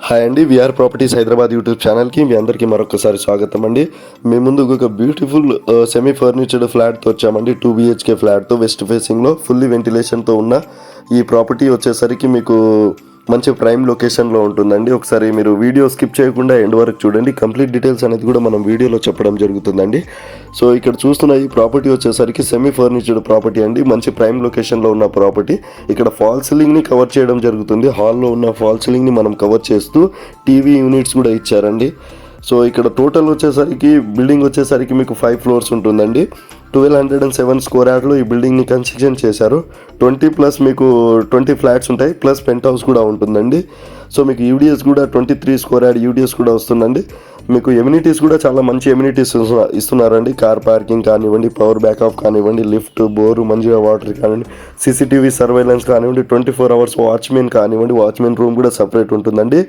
Hi అండి, VR properties Hyderabad YouTube ఛానల్కి మీ అందరికీ మరొకసారి స్వాగతం అండి. మీ ముందు ఒక బ్యూటిఫుల్ సెమీ ఫర్నిచర్డ్ ఫ్లాట్తో వచ్చామండి. 2 BHK ఫ్లాట్తో వెస్ట్ ఫేసింగ్లో ఫుల్లీ వెంటిలేషన్తో ఉన్న ఈ ప్రాపర్టీ వచ్చేసరికి మీకు మంచి ప్రైమ్ లొకేషన్లో ఉంటుందండి. ఒకసారి మీరు వీడియో స్కిప్ చేయకుండా ఎండ్ వరకు చూడండి. కంప్లీట్ డీటెయిల్స్ అనేది కూడా మనం వీడియోలో చెప్పడం జరుగుతుందండి. సో ఇక్కడ చూస్తున్న ఈ ప్రాపర్టీ వచ్చేసరికి సెమీ ఫర్నిచర్డ్ ప్రాపర్టీ అండి. మంచి ప్రైమ్ లొకేషన్లో ఉన్న ప్రాపర్టీ. ఇక్కడ ఫాల్ సీలింగ్ని కవర్ చేయడం జరుగుతుంది. హాల్లో ఉన్న ఫాల్ సీలింగ్ని మనం కవర్ చేస్తూ టీవీ యూనిట్స్ కూడా ఇచ్చారండి. సో ఇక్కడ టోటల్ వచ్చేసరికి బిల్డింగ్ వచ్చేసరికి మీకు 5 floors ఉంటుందండి. 1207 స్క్వేర్ యార్డ్లో ఈ బిల్డింగ్ని కన్స్ట్రక్షన్ చేశారు. 20+ మీకు 20 ఫ్లాట్స్ ఉంటాయి, ప్లస్ పెంట్ హౌస్ కూడా ఉంటుందండి. సో మీకు యూడిఎస్ కూడా 23 స్క్వేర్ యార్డ్ యూడిఎస్ కూడా వస్తుందండి. మీకు ఎమ్యూనిటీస్ కూడా చాలా మంచి ఎమ్యూనిటీస్ ఇస్తున్నారండి. కార్ పార్కింగ్ కానివ్వండి, పవర్ బ్యాకప్ కానివ్వండి, లిఫ్ట్, బోరు, మంచిగా వాటర్ కానివ్వండి, CCTV సర్వైలెన్స్ కానివ్వండి, 24 hours వాచ్మెన్ కానివ్వండి, వాచ్మెన్ రూమ్ కూడా సపరేట్ ఉంటుందండి.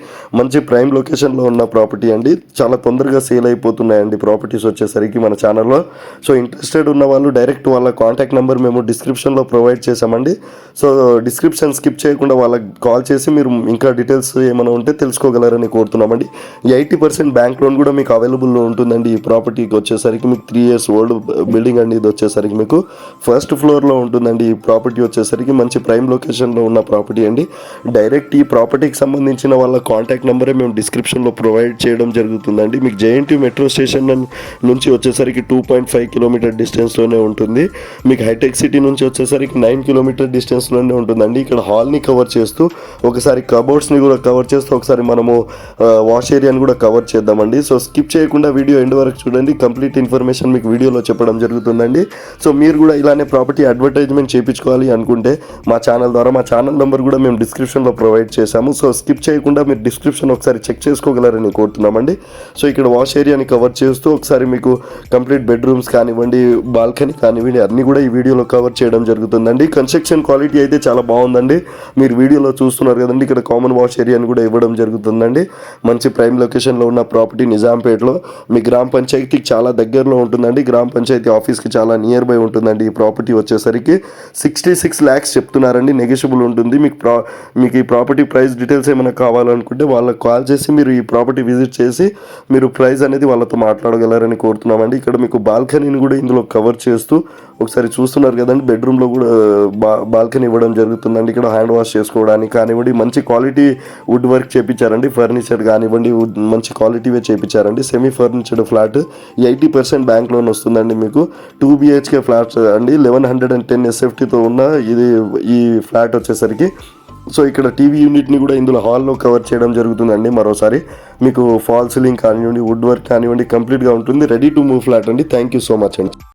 మంచి ప్రైమ్ లొకేషన్లో ఉన్న ప్రాపర్టీ అండి. చాలా తొందరగా సేల్ అయిపోతున్నాయండి ప్రాపర్టీస్ వచ్చేసరికి మన ఛానల్లో. సో ఇంట్రెస్టెడ్ ఉన్న వాళ్ళు డైరెక్ట్ వాళ్ళ కాంటాక్ట్ నెంబర్ మేము డిస్క్రిప్షన్లో ప్రొవైడ్ చేసామండి. సో డిస్క్రిప్షన్ స్కిప్ చేయకుండా వాళ్ళకి కాల్ చేసి మీరు ఇంకా డీటెయిల్స్ ఏమైనా ఉంటే తెలుసుకోగలరని కోరుతున్నామండి. 80% బ్యాంక్ లోన్ కూడా మీకు అవైలబుల్లో ఉంటుందండి. ఈ ప్రాపర్టీకి వచ్చేసరికి మీకు 3 years ఓల్డ్ బిల్డింగ్ అండి. ఇది వచ్చేసరికి మీకు ఫస్ట్ ఫ్లోర్లో ఉంటుందండి. ఈ ప్రాపర్టీ వచ్చేసరికి మంచి ప్రైమ్ లొకేషన్లో ఉన్న ప్రాపర్టీ అండి. డైరెక్ట్ ఈ ప్రాపర్టీకి సంబంధించిన వాళ్ళ కాంటాక్ట్ నెంబరే మేము డిస్క్రిప్షన్లో ప్రొవైడ్ చేయడం జరుగుతుందండి. మీకు JNT మెట్రో స్టేషన్ నుంచి వచ్చేసరికి 2.5 కిలోమీటర్ డిస్టెన్స్లోనే ఉంటుంది. మీకు హైటెక్ సిటీ నుంచి వచ్చేసరికి 9 కిలోమీటర్ డిస్టెన్స్లోనే ఉంటుందండి. ఇక్కడ హాల్ని కవర్ చేస్తూ ఒకసారి కబోర్డ్స్ని కూడా కవర్ చేస్తూ ఒకసారి మనము వాష్ ఏరియాని కూడా కవర్ చేద్దామండి. సో స్కిప్ చేయకుండా వీడియో ఎండ్ వరకు చూడండి. కంప్లీట్ ఇన్ఫర్మేషన్ మీకు వీడియోలో చెప్పడం జరుగుతుందండి. సో మీరు కూడా ఇలానే ప్రాపర్టీ అడ్వర్టైజ్మెంట్ చేయించుకోవాలి అనుకుంటే మా ఛానల్ ద్వారా, మా ఛానల్ నెంబర్ కూడా మేము డిస్క్రిప్షన్లో ప్రొవైడ్ చేశాము. సో స్కిప్ చేయకుండా మీరు డిస్క్రిప్షన్ ఒకసారి చెక్ చేసుకోగలరని కోరుతున్నామండి. సో ఇక్కడ వాష్ ఏరియాని కవర్ చేస్తూ ఒకసారి మీకు కంప్లీట్ బెడ్రూమ్స్ కానివ్వండి, బాల్కనీ కానివ్వండి, అన్నీ కూడా ఈ వీడియోలో కవర్ చేయడం జరుగుతుందండి. కన్స్ట్రక్షన్ క్వాలిటీ అయితే చాలా బాగుందండి. మీరు వీడియోలో చూస్తున్నారు కదండి. ఇక్కడ కామన్ వాష్ ఏరియాని కూడా ఇవ్వడం జరుగుతుందండి. మంచి ప్రైమ్ లొకేషన్లో ఉన్న ప్రాపర్టీ నిజాంపేటలో మీ గ్రామ పంచాయతీకి చాలా దగ్గరలో ఉంటుందండి. గ్రామ పంచాయతీ ఆఫీస్కి చాలా నియర్ బై ఉంటుందండి. ఈ ప్రాపర్టీ వచ్చేసరికి 66 lakhs చెప్తున్నారండి. నెగోషియబుల్ ఉంటుంది. మీకు ఈ ప్రాపర్టీ ప్రైస్ డీటెయిల్స్ ఏమైనా కావాలనుకుంటే వాళ్ళకి కాల్ చేసి మీరు ఈ ప్రాపర్టీ విజిట్ చేసి మీరు ప్రైస్ అనేది వాళ్ళతో మాట్లాడగలరని కోరుతున్నామండి. ఇక్కడ మీకు బాల్కనీని కూడా ఇందులో కవర్ చేస్తూ ఒకసారి చూస్తున్నారు కదండి. బెడ్రూమ్లో కూడా బాల్కనీ ఇవ్వడం జరుగుతుందండి. ఇక్కడ హ్యాండ్ వాష్ చేసుకోవడానికి కానివ్వండి, మంచి క్వాలిటీ వుడ్ వర్క్ చేయించారండి. ఫర్నిచర్ కానివ్వండి మంచి క్వాలిటీవే చేయించారండి. Semi furnished flat 80% bank loan వస్తుందండి. మీకు 2 BHK ఫ్లాట్ అండి. 1110 SFTతో ఉన్న ఈ ఫ్లాట్ వచ్చేసరికి సో ఇక్కడ టీవీ యూనిట్ని కూడా ఇందులో హాల్లో కవర్ చేయడం జరుగుతుందండి. మరోసారి మీకు ఫాల్ సీలింగ్ కానివ్వండి, వుడ్ వర్క్ కానివ్వండి కంప్లీట్గా ఉంటుంది. రెడీ టు మూవ్ ఫ్లాట్ అండి. థ్యాంక్ యూ సో మచ్ అండి.